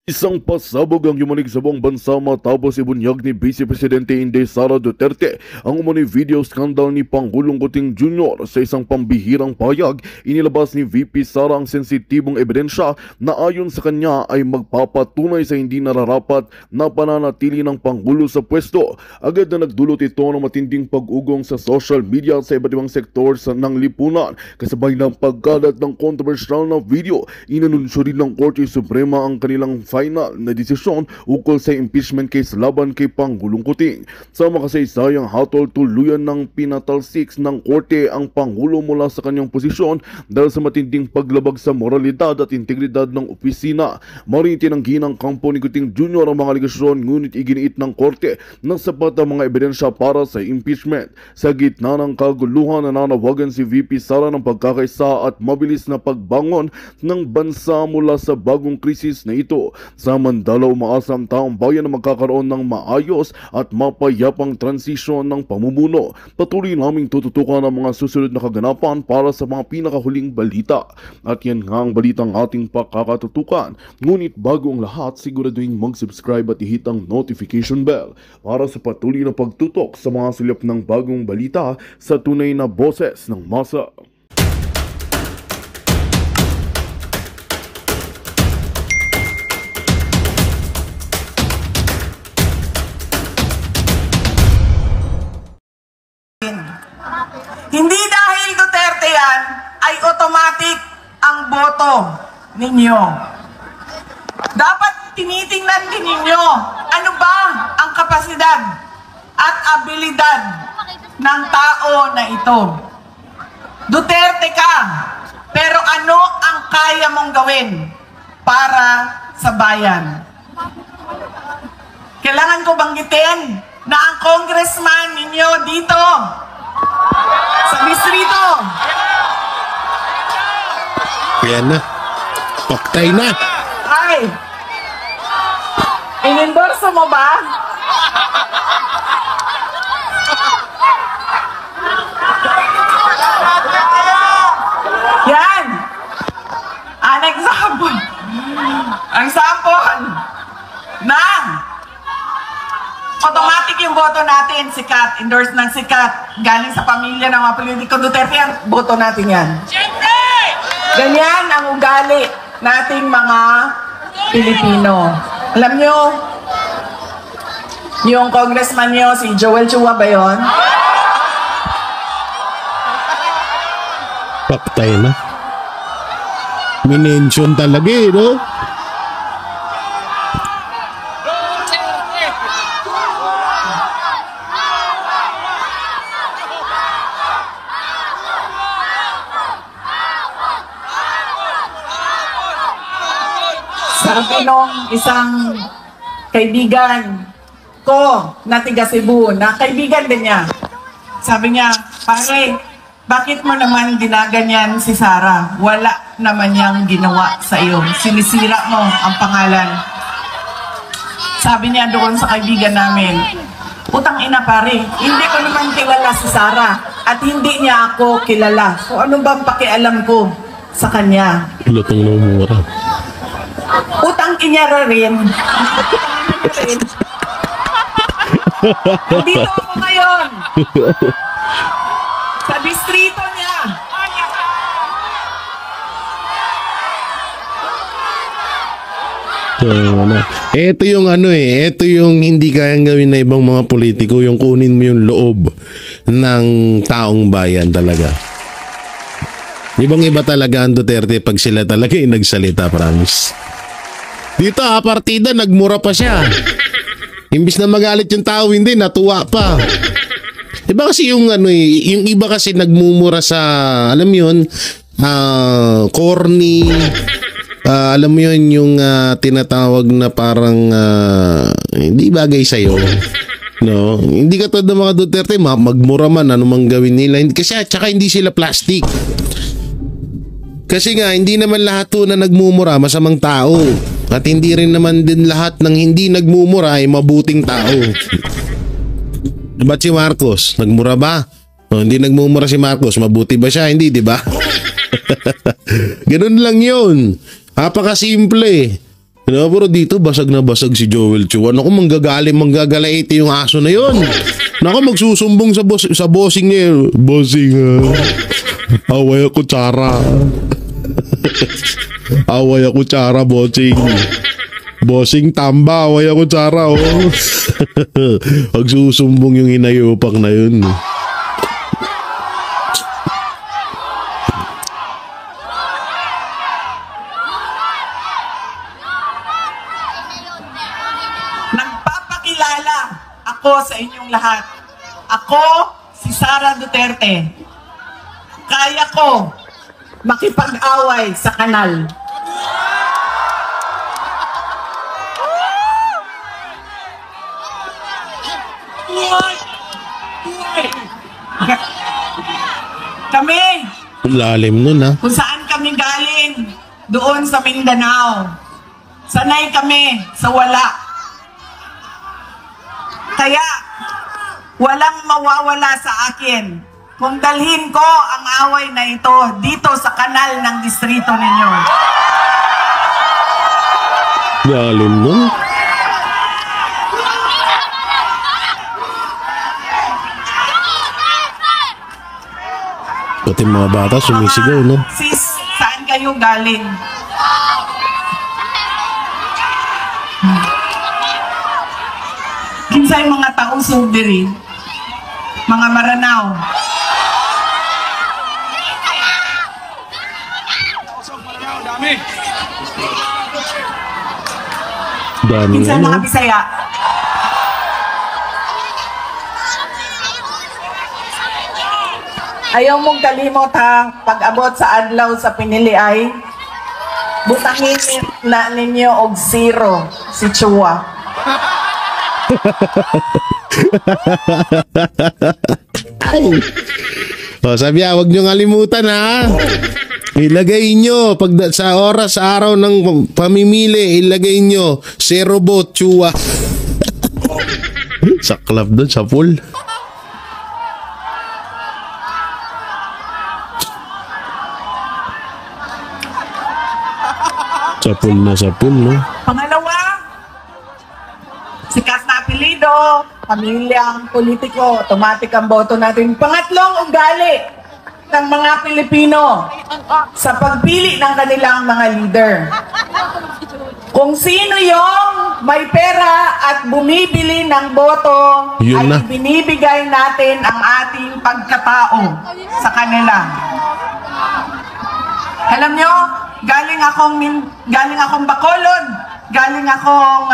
Isang pasabog ang yumanig sa buong bansa matapos ibunyag ni Vice Presidente Inday Sara Duterte ang umano'y video scandal ni Pangulong Kuting Jr. Sa isang pambihirang payag, inilabas ni VP Sara ang sensitibong ebidensya na ayon sa kanya ay magpapatunay sa hindi nararapat na pananatili ng Pangulo sa pwesto. Agad na nagdulot ito ng matinding pag-ugong sa social media sa iba't ibang sektor ng lipunan. Kasabay ng pagkalat ng kontrobersyal na video, inanunsyo rin ng Korte Suprema ang kanilang final na desisyon ukol sa impeachment case laban kay Pangulong Kuting. Sa makasaysayang hatol, tuluyan ng pinatalsik ng korte ang Pangulo mula sa kanyang posisyon dahil sa matinding paglabag sa moralidad at integridad ng opisina. Maring tinanggi ng kampo ni Kuting Jr. ang mga aligasyon, ngunit iginiit ng korte na sapat ang mga ebidensya para sa impeachment. Sa gitna ng kaguluhan, nananawagan si VP Sara ng pagkakaisa at mabilis na pagbangon ng bansa mula sa bagong krisis na ito. Samantala, umaasa ang taong bayan na magkakaroon ng maayos at mapayapang transisyon ng pamumuno. Patuloy naming tututukan ang mga susunod na kaganapan para sa mga pinakahuling balita. At yan nga ang balitang ating pakakatutukan. Ngunit bago ang lahat, siguraduhin mag-subscribe at i-hit ang notification bell para sa patuloy na pagtutok sa mga silip ng bagong balita sa tunay na boses ng masa. Hindi dahil Duterte yan, ay automatic ang boto ninyo. Dapat tinitingnan din ninyo ano ba ang kapasidad at abilidad ng tao na ito. Duterte ka, pero ano ang kaya mong gawin para sa bayan? Kailangan ko banggitin na ang congressman ninyo dito sa distrito. Yan na. Paktay na. Ay, inendorso mo ba? Yan. An example. Ang sample na automatic yung boto natin, sikat, endorse ng sikat, galing sa pamilya ng mga politiko Duterte, yan, boto natin yan. Ganyan ang ugali nating mga Pilipino. Alam nyo, yung congressman nyo, si Joel Chua ba yun? Paktay na. Minention talaga eh, no? Sabi nung isang kaibigan ko na tiga Cebu, na kaibigan din niya. Sabi niya, pare, bakit mo naman ginaganyan si Sara? Wala naman niyang ginawa sa iyo. Sinisira mo ang pangalan. Sabi niya doon sa kaibigan namin, utang ina pare, hindi ko naman kilala si Sara at hindi niya ako kilala. So ano bang pakialam ko sa kanya? Lutong ng mura. Utang inyara rin. Dito ako ngayon. Sa distrito niya. Ito yung ito yung hindi kayang gawin na ibang mga politiko, yung kunin mo yung loob ng taong bayan talaga. Ibang-iba talaga ang Duterte pag sila talaga yung nagsalita, promise. Dito partida, nagmura pa siya. Imbis na magalit yung tao, hindi, natuwa pa. Diba kasi yung yung iba kasi nagmumura sa, alam yun, corny, alam mo yun, yung tinatawag na parang hindi bagay sa'yo. No, hindi katulad ng mga Duterte, magmura man, anumang gawin nila. Kasi tsaka hindi sila plastic. Kasi nga, hindi naman lahat na nagmumura masamang tao. At hindi rin naman din lahat ng hindi nagmumura ay mabuting tao. Ba't si Marcos? Nagmura ba? O, hindi nagmumura si Marcos. Mabuti ba siya? Hindi, di ba? Ganun lang yun. Napakasimple. Ano, pero dito basag na basag si Joel Chua. Naku, manggagalaiti yung aso na yun. Naku, magsusumbong sa bossing niya. Bossing, away ako tsara. Away ako tsara, bossing. Bossing tamba, away ako tsara, oh. Magsusumbong yung hinayupak na yun. Nagpapakilala ako sa inyong lahat. Ako, si Sara Duterte. Kaya ko makipag-away sa kanal. Kami, Lalim nun, ha? kung saan kami galing, doon sa Mindanao. Sanay kami sa wala. Kaya, walang mawawala sa akin kung dalhin ko ang away na ito dito sa kanal ng distrito ninyo. Lalim nun. Pati mga bata sumisigaw, no? Sis, saan kayo galing? Kinsay mga taong sugdiri, mga Maranao. Dami, Kinsay ano? mga Bisaya. Ayaw mong kalimot ha, pag-abot sa adlaw sa pinili ay butangin na ninyo og zero si Chua. O, sabi niya, huwag nyo ngalimutan, ha? Ilagay nyo, pag sa oras, sa araw ng pamimili, ilagay nyo, zero vote, Chua. Sa club doon, sa pool. Sa pool, no? Pangalawa, sikat na apelido, pamilyang politiko, automatic ang boto natin. Pangatlong ugali ng mga Pilipino sa pagpili ng kanilang mga leader. Kung sino yung may pera at bumibili ng boto, Yun ay na. binibigay natin ang ating pagkatao sa kanila. Alam nyo, galing akong Bacolod, galing akong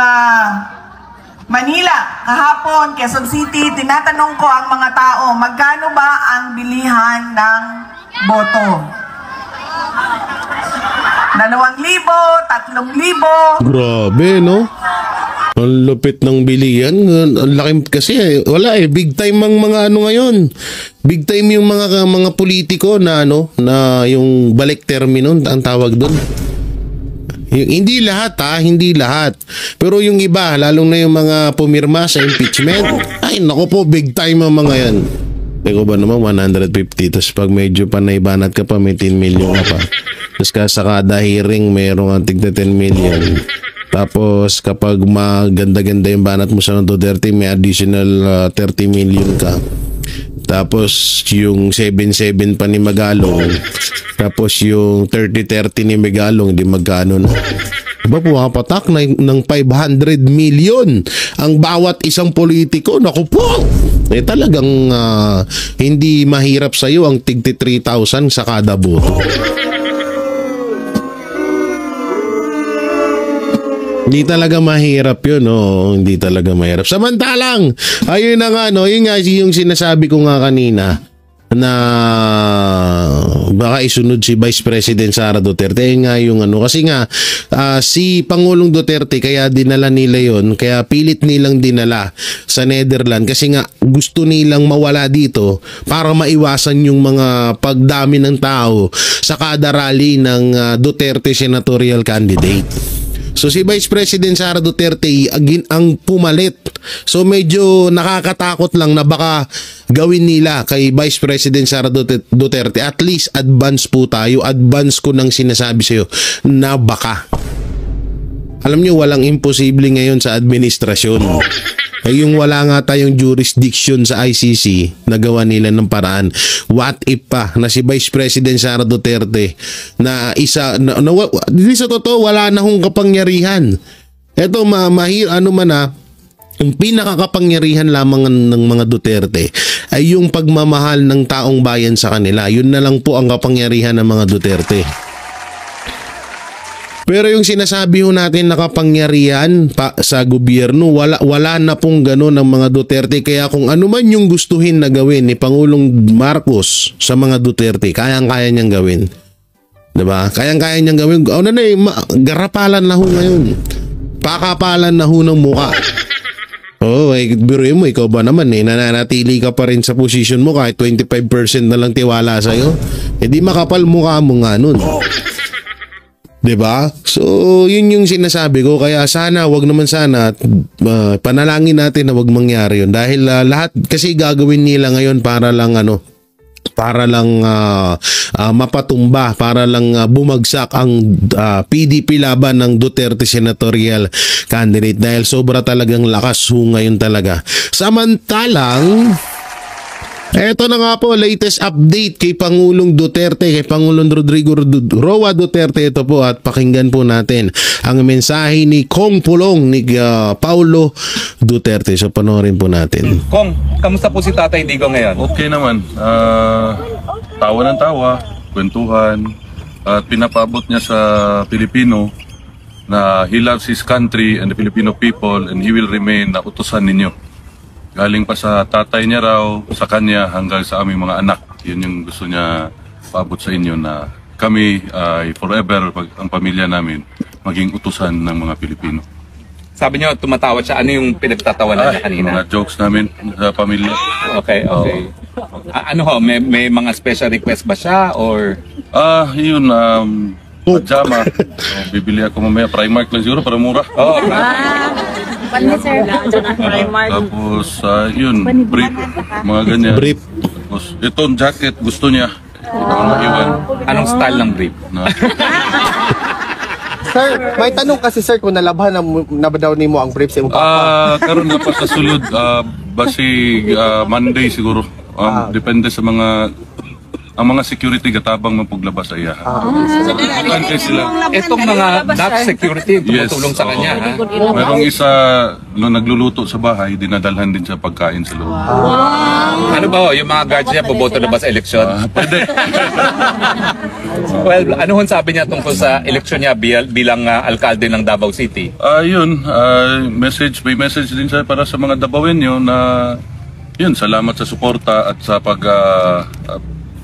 Manila, kahapon, Quezon City, tinatanong ko ang mga tao, magkano ba ang bilihan ng boto? 2,000, 3,000. Grabe, no? Ang lupit ng bilihan. Ang laki kasi, wala big time ang mga ano ngayon. Big time yung mga politiko na na yung balik termino ang tawag doon. Hindi lahat hindi lahat. Pero yung iba, lalong na yung mga pumirma sa impeachment, ay naku po, big time ang mga yan. Eko ba naman 150, tapos pag medyo panaybanat ka pa, may 10 million ka pa. Tapos sa kada hearing, mayroong antig na 10 million. Tapos kapag maganda-ganda yung banat mo sa Duterte, may additional 30 million ka. Tapos yung 7-7 pa ni Magalong. Tapos yung 30-30 ni Magalong, hindi magkano na. Diba, pumapatak ng 500 million ang bawat isang politiko. Naku po! Talagang hindi mahirap sa'yo ang tig 3,000 sa kada boto. Hindi talaga mahirap yun, hindi talaga mahirap. Samantalang, ayun na nga, yun nga yung sinasabi ko nga kanina, na baka isunod si Vice President Sara Duterte. Ayun nga yung kasi nga, si Pangulong Duterte, kaya dinala nila yon, kaya pilit nilang dinala sa Netherlands, kasi nga gusto nilang mawala dito para maiwasan yung mga pagdami ng tao sa kada rally ng Duterte senatorial candidate. So si Vice President Sara Duterte ang pumalit. So medyo nakakatakot lang na baka gawin nila kay Vice President Sara Duterte. At least advance po tayo. Advance ko nang sinasabi sa'yo na baka. Alam nyo, walang imposible ngayon sa administrasyon. Ay yung wala nga tayong jurisdiction sa ICC, nagawa nila ng paraan. What if pa na si Vice President Sara Duterte na isa, hindi sa totoo, wala na hong kapangyarihan. Ito, ang pinakakapangyarihan lamang ng mga Duterte ay yung pagmamahal ng taong bayan sa kanila. Yun na lang po ang kapangyarihan ng mga Duterte. Pero yung sinasabi ho natin na kapangyarihan sa gobyerno, wala na pong gano'n ng mga Duterte. Kaya kung ano man yung gustuhin na gawin ni Pangulong Marcos sa mga Duterte, kayang-kaya niyang gawin. Diba? Kayang-kaya niyang gawin. Garapalan na ho ngayon. Pakapalan na ho ng muka. Biruin mo, ikaw ba naman nananatili ka pa rin sa position mo kahit 25% na lang tiwala sa'yo. Di makapal mukha mo nga nun. Diba? So, yun yung sinasabi ko. Kaya sana, wag naman sana, panalangin natin na wag mangyari yun. Dahil lahat kasi gagawin nila ngayon para lang mapatumba, para lang bumagsak ang PDP laban ng Duterte senatorial candidate. Dahil sobra talagang lakas ngayon talaga. Samantalang, eto na nga po, latest update kay Pangulong Duterte, kay Pangulong Rodrigo Roa Duterte. Ito po at pakinggan po natin ang mensahe ni Kong Pulong, ni Paulo Duterte. So panoorin po natin. Kong, kamusta po si Tatay Digong ngayon? Okay naman. Tawa ng tawa, kwentuhan, at pinapabot niya sa Pilipino na he loves his country and the Filipino people and he will remain na utusan ninyo. Galing pa sa tatay niya raw, sa kanya hanggang sa aming mga anak. Yun yung gusto niya paabot sa inyo na kami ay forever, ang pamilya namin, maging utusan ng mga Pilipino. Sabi niyo, tumatawa siya. Ano yung pinagtatawanan niya kanina? Mga jokes namin sa pamilya. Okay. May mga special request ba siya or? Yun, pajama. Bibili ako mamaya, Primark lang siguro para mura. Tapos, yun, brief. Mga ganyan. Brief. Tapos, itong jacket, gusto niya. Anong style ng brief? Sir, may tanong kasi sir kung nalabhan na ba daw nimo ang brief sa imong papa? Karon na pa sa sulod, basi Monday siguro. Depende sa ang mga security gatabang mapuglabas sa iya. Itong mga Dutch security tumutulong sa kanya. Merong isa nagluluto sa bahay, dinadalhan din sa pagkain sa loob. Ano ba yung mga guards niya, boboto na ba sa eleksyon? Pwede. Well, ano hon sabi niya tungkol sa eleksyon niya bilang alkalde ng Davao City? Yun, may message din siya para sa mga Davaoenyo na yun, salamat sa suporta at sa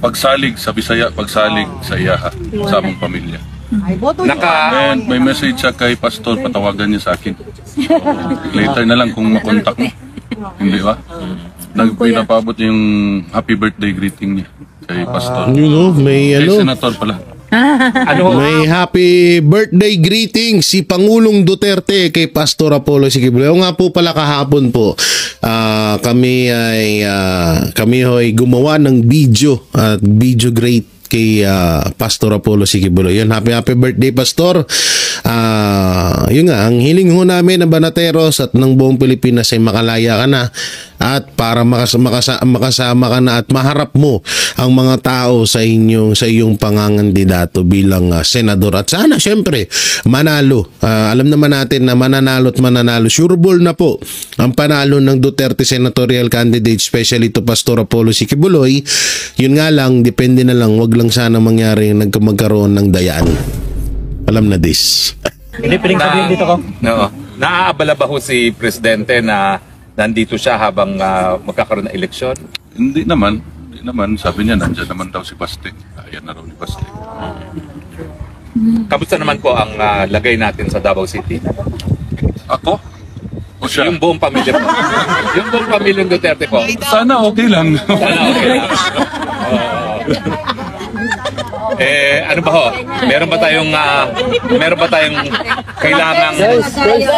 pagsalig sa Bisaya, pagsalig sa iyaha, sa among pamilya. And may message siya kay Pastor, patawagan niya sa akin. Later na lang kung makontak mo. Hindi ba? Pinapabot yung happy birthday greeting niya kay Pastor. May Kay Senator pala. May happy birthday greeting si Pangulong Duterte kay Pastor Apollo Siquibulayo. Nga po pala kahapon po, kami ay gumawa ng video at video great kay Pastor Apollo Siquibulayo. Yun, happy birthday Pastor. Yun nga, ang hiling ho namin ng Banateros at ng buong Pilipinas ay makalaya ka na at para makasama ka na at maharap mo ang mga tao sa iyong pangangandidato bilang senador. At sana syempre manalo. Alam naman natin na mananalo at mananalo. Sure ball na po ang panalo ng Duterte senatorial candidate, especially to Pastor Apollo Siquibulayo. Yun nga lang, depende na lang, wag lang sana mangyari magkaroon ng dayaan. Alam na this. Hindi piling sabihin dito ko. No. Naaabala ba ho si Presidente na nandito siya habang magkakaroon ng eleksyon? Hindi naman. Sabi niya, nandyan naman daw si Paste. Ayan na raw ni Paste. Kamusta naman po ang lagay natin sa Davao City? Ako? O siya? Yung buong pamilya po. Yung buong pamilyang Duterte po. Sana okay lang. Ano ba ho? Meron ba tayong kailangang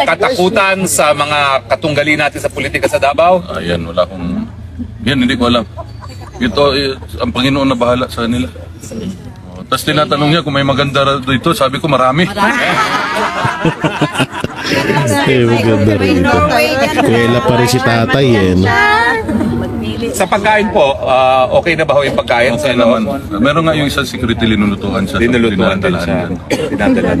katakutan sa mga katunggali natin sa politika sa Davao? Ayan, wala akong... Yan, hindi ko alam. Ito, ang Panginoon na bahala sa nila. Tapos tinatanong niya kung may maganda dito, sabi ko marami. Maganda rin ito. Kuwela pa rin si tatay eh. Sa pagkain po, okay na ba ho yung pagkain? Okay naman. Meron nga yung isang security linulutuan siya. Dinulutuan din siya. Dinadalan.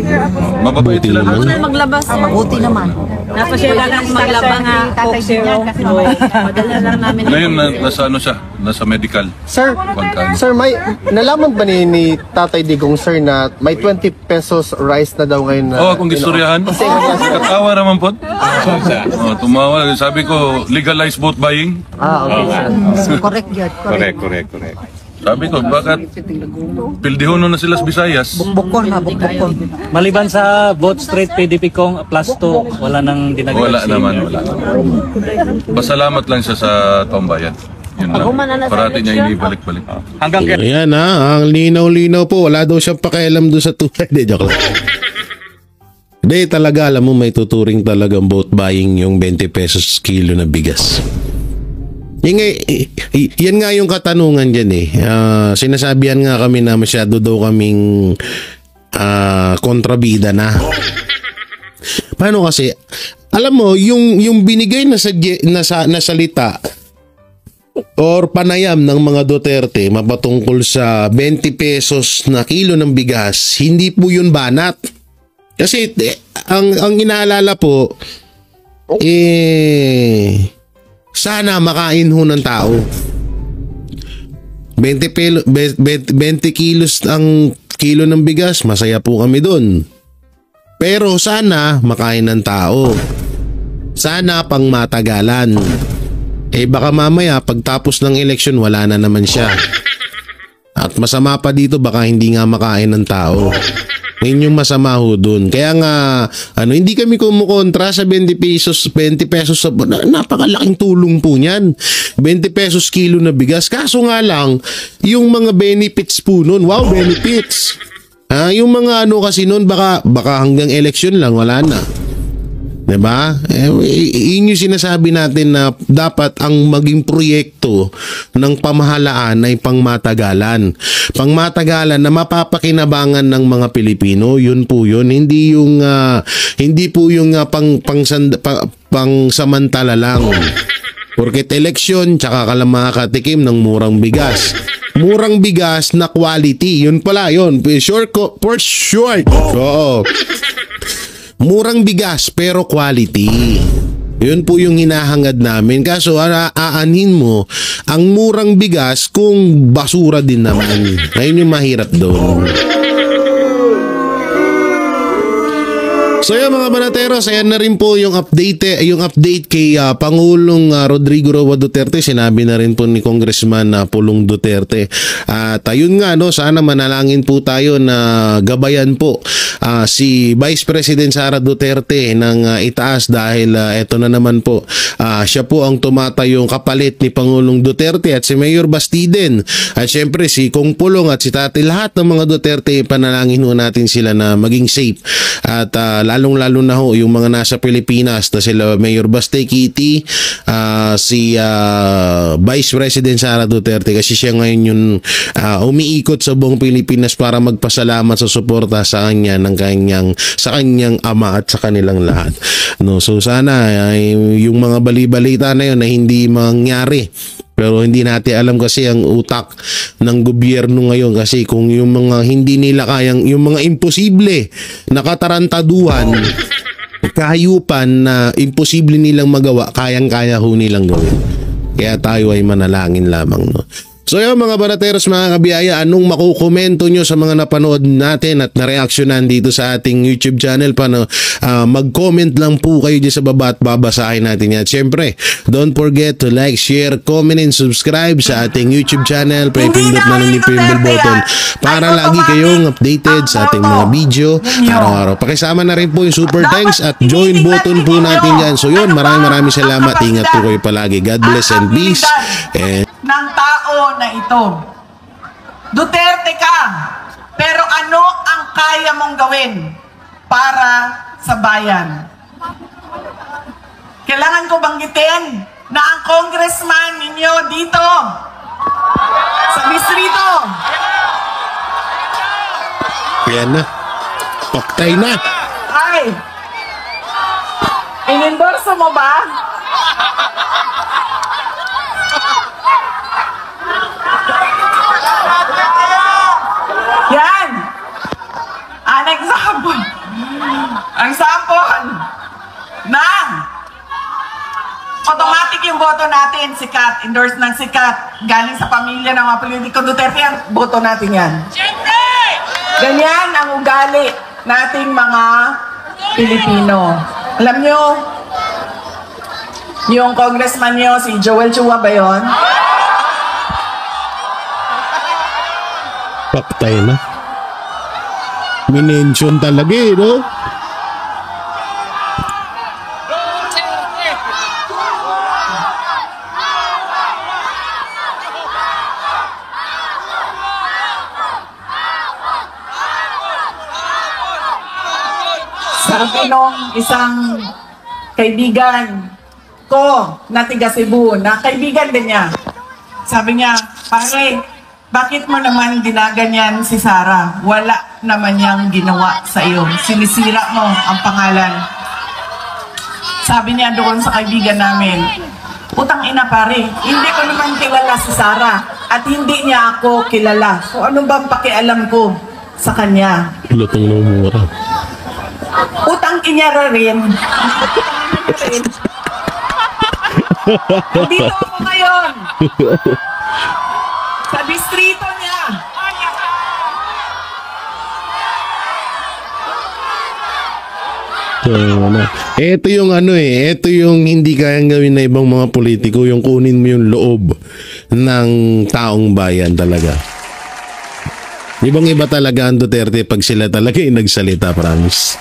Mababait sila. Maglabas. Mabuti naman. Napasya lang maglaba nga Coke Zero. Madala lang namin. Ngayon, nasa ano siya? Nasa medical. Sir, Pagkain. sir, may nalaman ba ni Tatay Digong, sir, na may 20 pesos rice na daw ngayon na... Oh, kung gistoryahan. Katawa naman po. Oh, tumawa. Sabi ko, legalize vote buying. Okay, sir. Correct yun. Correct. Sabi ko, bakit pildihono na sila sa Visayas? Bukbukon na, bukbukon. Maliban sa vote straight PDP kong plus 2, wala nang dinagdag. Wala naman. Pasalamat lang siya sa taong bayan. Yun lang. Parati niya inibalik-balik. Hanggang kailan? Ayan ha, ang linaw-linaw po. Wala daw siyang pakialam doon sa tulad. Hindi, joke lang. Hindi, talaga, alam mo, may tuturing talagang vote buying yung 20 pesos kilo na bigas. Yan nga yung katanungan dyan eh. Sinasabihan nga kami na masyado daw kaming kontrabida na. Paano kasi? Alam mo, yung binigay na salita or panayam ng mga Duterte mapatungkol sa 20 pesos na kilo ng bigas, hindi po yun banat. Kasi ang inaalala po, sana makain ho ng tao. 20 kilos ang kilo ng bigas, masaya po kami dun. Pero sana makain ng tao. Sana pang matagalan. Baka mamaya pagtapos ng eleksyon wala na naman siya. At masama pa dito, baka hindi nga makain ng tao. Yun yung masama ho dun. Kaya nga, hindi kami kumukontra sa 20 pesos napakalaking tulong po niyan. 20 pesos kilo na bigas. Kaso nga lang, yung mga benefits po nun, wow, benefits. Yung mga kasi nun, baka hanggang eleksyon lang, wala na. Diba? Yun yung sinasabi natin na dapat ang maging proyekto ng pamahalaan ay pangmatagalan. Pangmatagalan na mapapakinabangan ng mga Pilipino, yun po yun. Hindi po yung pangsamantala lang. Porket eleksyon, tsaka ka lang makakatikim ng murang bigas. Murang bigas na quality. Yun pala, yun. For sure. Oo. Murang bigas pero quality. Yun po yung hinahangad namin. Kaso aanhin mo ang murang bigas kung basura din naman. Ayun yung mahirap doon. So yan mga banateros, ayan na rin po yung update kay Pangulong Rodrigo Roa Duterte. Sinabi na rin po ni Congressman Pulong Duterte. At ayun nga, sana manalangin po tayo na gabayan po si Vice President Sara Duterte ng itaas dahil eto na naman po, siya po ang tumatayong kapalit ni Pangulong Duterte at si Mayor Bastiden. At syempre si Kong Pulong at si Tati, lahat ng mga Duterte, panalangin ho natin sila na maging safe. At lalong-lalo na ho yung mga nasa Pilipinas na sila Mayor Baste Kitty, si Vice President Sara Duterte, kasi siya ngayon yung umiikot sa buong Pilipinas para magpasalamat sa suporta sa kanya sa kanyang ama at sa kanilang lahat. So sana yung mga bali-balita na yun na hindi mangyari. Pero hindi natin alam kasi ang utak ng gobyerno ngayon, kasi kung yung mga hindi nila kayang, yung mga imposible na katarantaduhan, kahayupan na imposible nilang magawa, kayang-kaya ho nilang gawin. Kaya tayo ay manalangin lamang, no? So yun mga banateros, mga kabiyaya, anong makukomento nyo sa mga napanood natin at nareaksyonan dito sa ating YouTube channel? Mag-comment lang po kayo dyan sa baba at babasahin natin yan. Siyempre, don't forget to like, share, comment, and subscribe sa ating YouTube channel. Pindot na lang yung bell button para lagi kayong updated sa ating mga video araw-araw. Pakisama na rin po yung super thanks at join button po natin dyan. So yun, maraming salamat. Ingat po kayo palagi. God bless and peace. And ng tao na ito. Duterte ka, pero ano ang kaya mong gawin para sa bayan? Kailangan ko banggitin na ang congressman ninyo dito sa distrito, yan na. Paktay na. ay mo ba? Yan! An example. Ang sample ng automatic yung boto natin, sikat, endorse ng sikat, galing sa pamilya ng mga politiko Duterte, ang boto natin yan. Ganyan ang ugali nating mga Pilipino. Alam nyo, yung congressman nyo, si Joel Chua ba yun? Paktay na. Minention talaga eh, no? Sabi nung isang kaibigan ko na tiga Cebu, na kaibigan din niya. Sabi niya, pare, bakit mo naman ginaganyan si Sara? Wala naman niyang ginawa sa iyo. Sinisira mo ang pangalan. Sabi niya doon sa kaibigan namin, utang ina pare, hindi ko naman kilala si Sara at hindi niya ako kilala. So ano bang pakialam ko sa kanya? Lutong ng mura. Utang inyara rin. Dito ako ngayon. Sa distrito niya. Ito yung ito yung hindi kayang gawin na ibang mga politiko, yung kunin mo yung loob ng taong bayan talaga. Ibang-iba talaga ang Duterte pag sila talaga yung nagsalita, promise.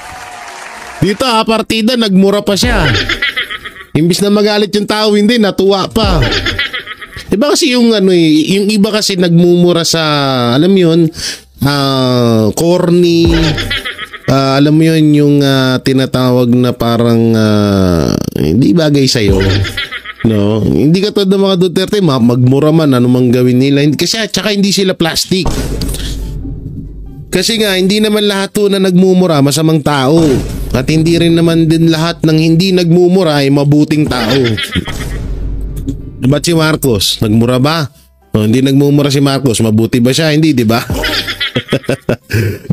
Dito partida, nagmura pa siya. Imbis na magalit yung tao, hindi, natuwa pa. Diba kasi yung yung iba kasi nagmumura sa, alam mo yun, corny, alam mo yun, yung tinatawag na parang hindi bagay sa'yo. No, hindi katulad ng mga Duterte, magmura man, anumang gawin nila. Kasi tsaka hindi sila plastic. Kasi nga, hindi naman lahat na nagmumura masamang tao. At hindi rin naman din lahat ng hindi nagmumura ay mabuting tao. Ba't si Marcos? Nagmura ba? Hindi nagmumura si Marcos. Mabuti ba siya? Hindi, di ba?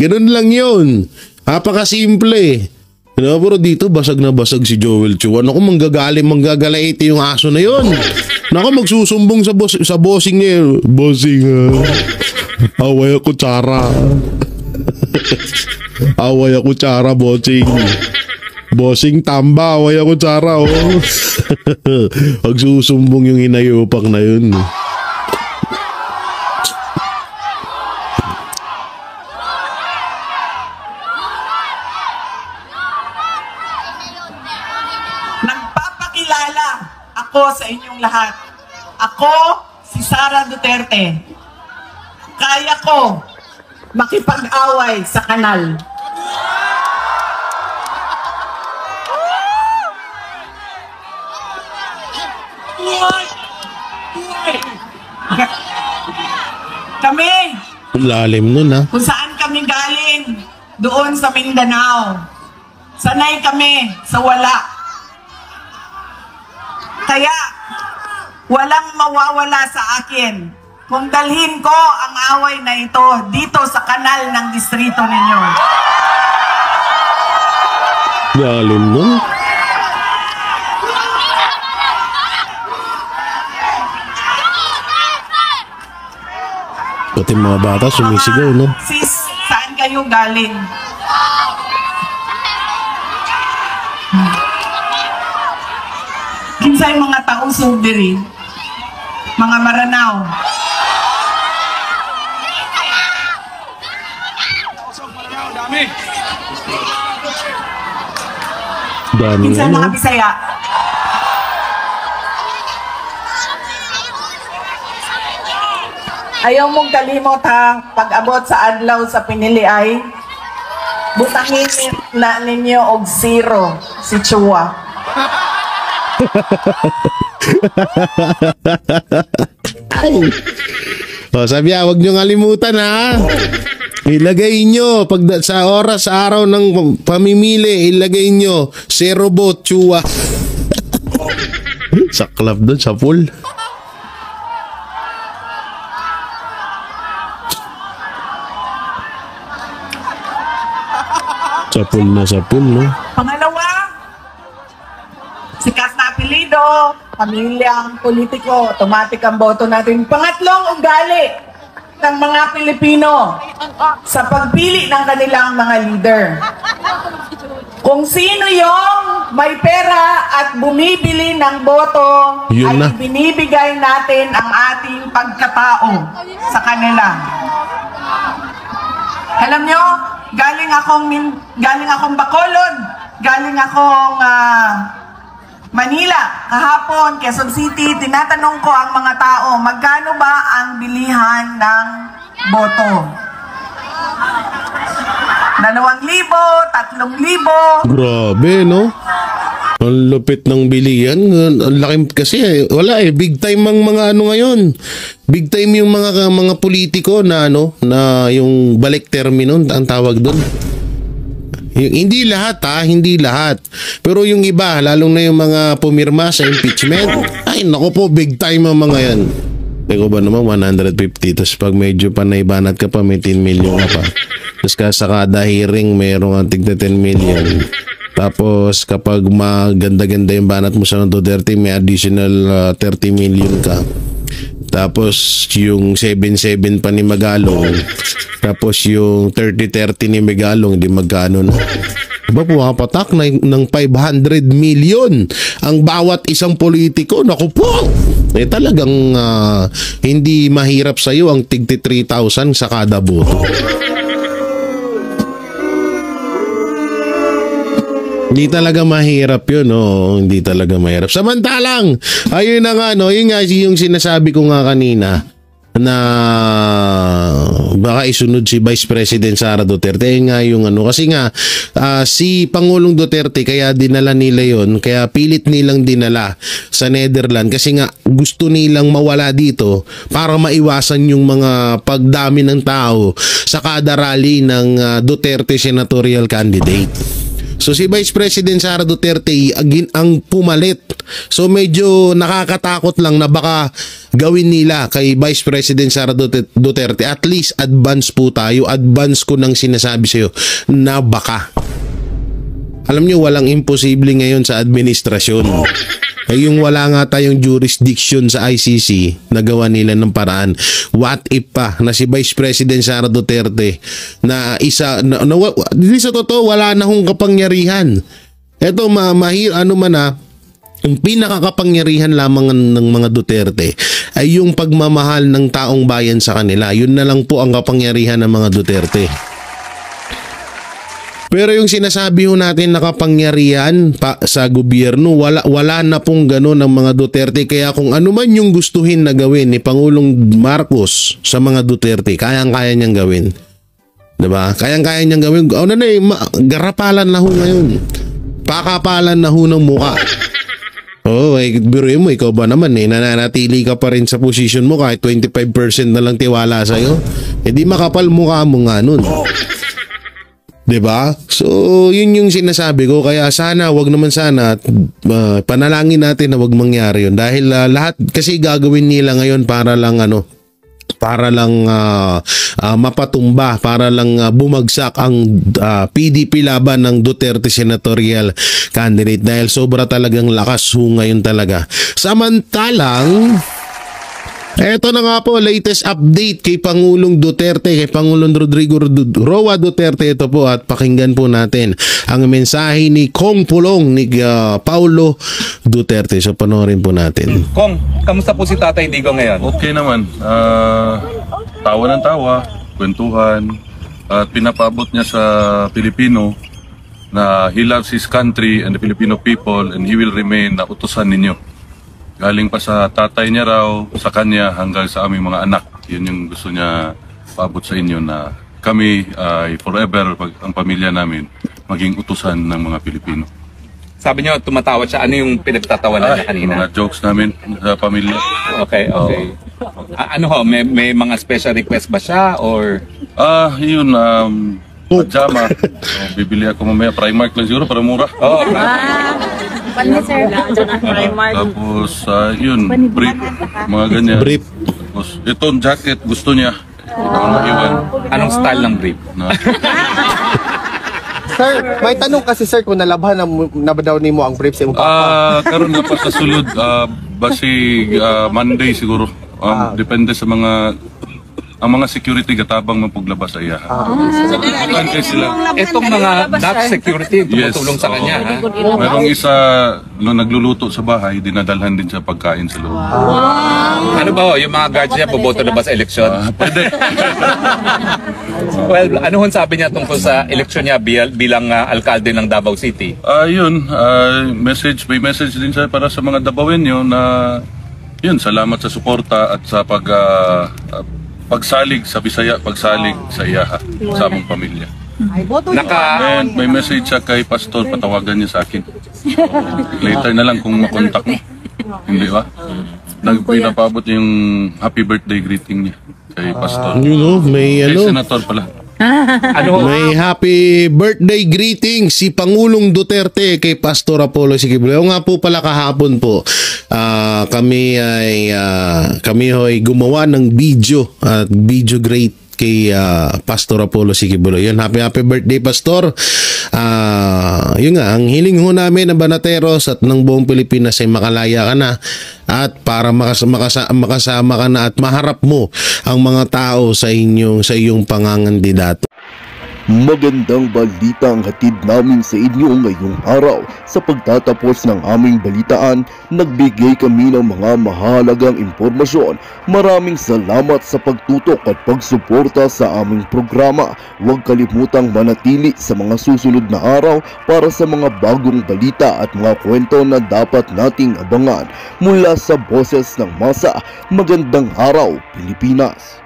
Ganun lang yun. Napakasimple. Pero dito, basag na basag si Joel Chua. Naku, manggagalaiti yung aso na yun. Naku, magsusumbong sa bossing niya. Bossing, away ako tsara. Away ako tsara, bossing. Bossing tamba, away ako tsara, oh. Magsusumbong yung hinayupak na yun. Nagpapakilala ako sa inyong lahat. Ako, si Sara Duterte. Kaya ko makipag-away sa kanal. Kami, Lalim nun, ha? kung saan kami galing, doon sa Mindanao. Sanay kami sa wala. Kaya, walang mawawala sa akin kung dalhin ko ang away na ito dito sa kanal ng distrito ninyo. Lalim nun. Pati mga bata sumisigaw, no? Sis, saan kayo galing? Kinsay mga taong sugdiri, mga Maranao. Dami Kinsay mga Bisaya. Ayaw mong kalimot ha, pag-abot sa adlaw sa pinili ay butangin na ninyo og zero si Chua. Sabi huwag nyo ngalimutan, ha? Ilagay nyo sa oras, araw ng pamimili, ilagay nyo zero vote, Chua. Sa club doon, sa pool. Sa pool, no? Pangalawa, sikat na apelido, pamilyang politiko, automatic ang boto natin. Pangatlong, ugali ng mga Pilipino sa pagpili ng kanilang mga leader. Kung sino yung may pera at bumibili ng boto, Yun ay na. binibigay natin ang ating pagkatao sa kanila. Alam nyo, galing akong Bacolod, galing akong Manila, kahapon, Quezon City, tinatanong ko ang mga tao, magkano ba ang bilihan ng boto? 2,000, 3,000. Grabe, no? Ang lupit ng bilihan. Ang laki kasi wala big time ang mga ano ngayon. Big time yung mga politiko na na yung balik termino ang tawag doon. Hindi lahat hindi lahat. Pero yung iba, lalong na yung mga pumirma sa impeachment, ay naku po, big time ang mga yan. Eko ba naman 150, tapos pag medyo panaybanat ka pa, may 10 million ka pa. Tapos sa kada hearing, mayroong antig na 10 million. Tapos kapag maganda-ganda yung banat mo sa Duterte, may additional 30 million ka. Tapos yung 7-7 pa ni Magalong. Tapos yung 30-30 ni Magalong, hindi magkano na. Diba pumapatak ng 500 million ang bawat isang politiko. Naku po! Talagang hindi mahirap sa'yo ang tig 3,000 sa kada boto. Hindi talaga mahirap yun, hindi talaga mahirap. Samantalang, ayun na nga, yun nga yung sinasabi ko nga kanina, na baka isunod si Vice President Sara Duterte. Ayun nga yung kasi nga, si Pangulong Duterte, kaya dinala nila yun, kaya pilit nilang dinala sa Netherlands, kasi nga gusto nilang mawala dito para maiwasan yung mga pagdami ng tao sa kada rally ng Duterte senatorial candidate. So si Vice President Sara Duterte ang pumalit. So medyo nakakatakot lang na baka gawin nila kay Vice President Sara Duterte. At least advance po tayo. Advance ko nang sinasabi sa iyo na baka. Alam nyo, walang imposible ngayon sa administrasyon. Ay yung wala nga tayong jurisdiction sa ICC, nagawa nila ng paraan. What if pa na si Vice President Sara Duterte na isa hindi sa totoo wala na hong kapangyarihan. Ito ang pinakakapangyarihan lamang ng mga Duterte ay yung pagmamahal ng taong bayan sa kanila. Yun na lang po ang kapangyarihan ng mga Duterte. Pero yung sinasabi ho natin na kapangyarihan pa sa gobyerno, wala na pong gano'n ng mga Duterte. Kaya kung ano man yung gustuhin na gawin ni Pangulong Marcos sa mga Duterte, kayang-kaya niyang gawin. Diba? Kayang-kaya niyang gawin. Garapalan na ho ngayon. Pakapalan na ho ng muka. Biruin mo, ikaw ba naman nananatili ka pa rin sa posisyon mo kahit 25% na lang tiwala sa'yo. Di makapal mukha mo nga nun. Diba? So, yun yung sinasabi ko. Kaya sana, wag naman sana, panalangin natin na wag mangyari yun. Dahil lahat kasi gagawin nila ngayon para lang mapatumba, para lang bumagsak ang PDP laban ng Duterte senatorial candidate. Dahil sobra talagang lakas ngayon talaga. Samantalang, eto na nga po, latest update kay Pangulong Duterte, kay Pangulong Rodrigo Roa Duterte. Ito po at pakinggan po natin ang mensahe ni Kong Pulong, ni Paulo Duterte. So panoorin po natin. Kong, kamusta po si Tatay Digong ngayon? Okay naman. Tawa ng tawa, kwentuhan, at pinapabot niya sa Pilipino na he loves his country and the Filipino people and he will remain na utusan ninyo. Galing pa sa tatay niya raw, sa kanya hanggang sa aming mga anak. Yun yung gusto niya paabot sa inyo na kami ay forever, ang pamilya namin, maging utusan ng mga Pilipino. Sabi niyo, tumatawa siya. Ano yung pinagtatawanan niya kanina? Mga jokes namin sa pamilya. Okay. May mga special request ba siya or? Yun, pajama. Bibili ako mamaya, Primark lang siguro para mura. Tapos, yun, brief. Mga ganyan. Brief. Tapos, itong jacket, gusto niya. Iwan. Anong style ng brief? Na, Sir, may tanong kasi sir kung nalabhan na ba daw nimo ang brief sa imong papa. karon na pa sa sulod, basig Monday siguro. Depende sa ang mga security gatabang mapuglabas sa iya. Kaya sila. Itong mga not security tumutulong sa kanya. Ha? Merong isa nagluluto sa bahay, dinadalhan din sa pagkain sa loob. Ano ba ho, yung mga guards niya boboto na ba sa eleksyon? Pwede. Well, ano hon sabi niya tungkol sa eleksyon niya bilang alkalde ng Davao City? Yun, may message din siya para sa mga Dabawenyo na yun, salamat sa suporta at sa pagsalig sa Bisaya, pagsalig sa iyaha, sa among pamilya. And may message siya kay Pastor, patawagan niya sa akin. Later na lang kung makontak mo. Hindi ba? Pinapabot yung happy birthday greeting niya kay Pastor. You know, may Kay ano, Senator pala. may happy birthday greeting si Pangulong Duterte kay Pastor Apollo Siquibulayo. Nga po pala kahapon po, kami ay gumawa ng video at video great kay Pastor Apollo Siquibulayo. Yun, happy birthday Pastor. Yun nga, ang hiling ho namin ng Banateros at ng buong Pilipinas ay makalaya ka na at para makasama ka na at maharap mo ang mga tao sa iyong pangangandidato. Magandang balita ang hatid namin sa inyo ngayong araw. Sa pagtatapos ng aming balitaan, nagbigay kami ng mga mahalagang impormasyon. Maraming salamat sa pagtutok at pagsuporta sa aming programa. Huwag kalimutang manatili sa mga susunod na araw para sa mga bagong balita at mga kwento na dapat nating abangan. Mula sa Boses ng Masa, magandang araw Pilipinas!